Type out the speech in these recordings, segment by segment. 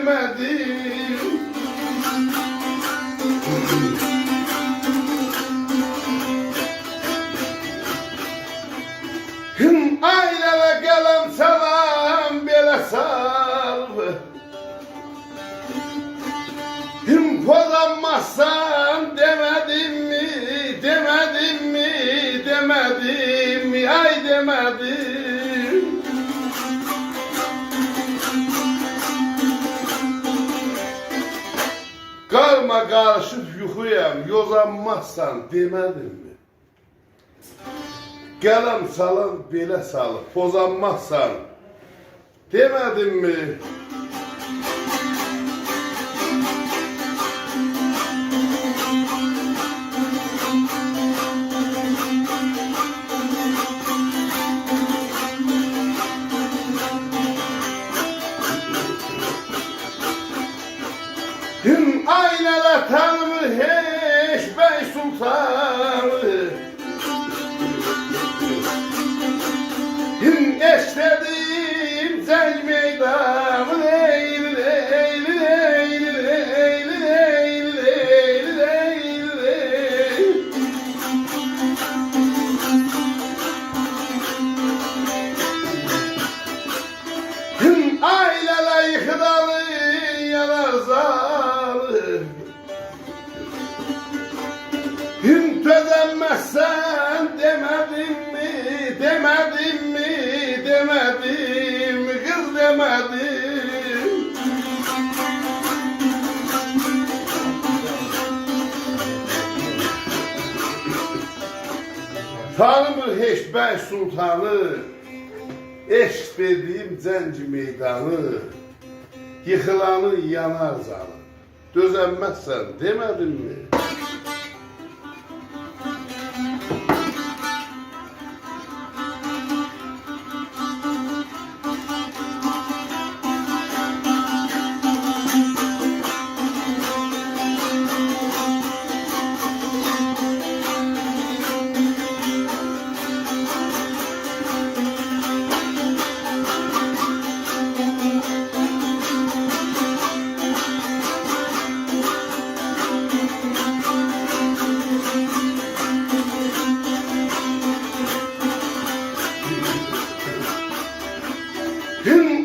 demedim. Ailele gelem salam bele salve. Pozanmazsan demedim mi, demedim mi, demedim mi, ay demedim. Karma karışıp yuxuyam, yozanmazsan demedim mi? Gələm salam belə salıb, pozanmazsan demedim mi? Ailələ tanımır heç bəy sultanı. Eşledim zəng meydanı. Eylül, eylül, eylül, eylül, eylül, eylül, eylül, eylül. Ailələ yıxıdalı yanar zalı. Tözenmezsen demedim mi, demedim mi, demedim mi, kız demedim. Tanımır heç bəy sultanı, eşq verdiğim zənci meydanı, yıxılanı yanar zalı. Dözənməzsən demedim mi?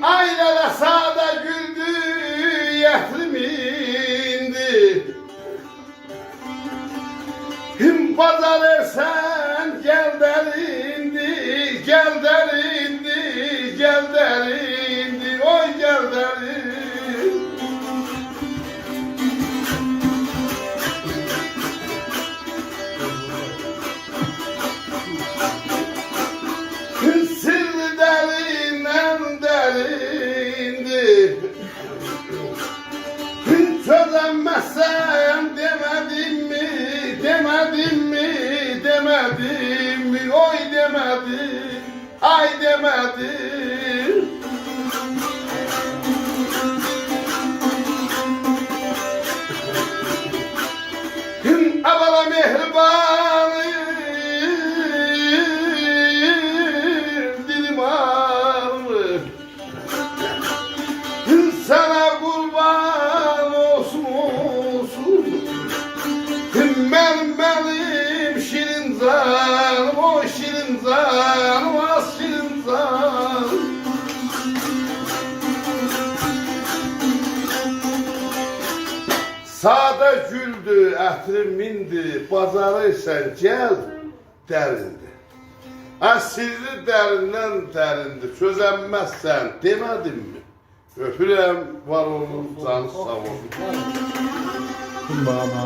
Ailələ sağda güldü, yəhrim indi. Bazar ersən, gəl dərindi, gəl dərindi, gəl dərindi, oy gəl dərindi. Sirri dərindən dərindi. Çözənməzsən demedim mi, demedim mi, demedim mi, oy demedim, ay demedim. Abala mehribanı dilim alır. Sana kurban olsun olsun. Benim şirin zanım, o şirin zanım, az şirin zanım. Sağda güldü, ətrim mindi, bazarı sən gəl dərindi. Sirri dərindən dərindi, çözənməzsən demədim mi? Öpürəm, var olun, canı sağ olun. Baba.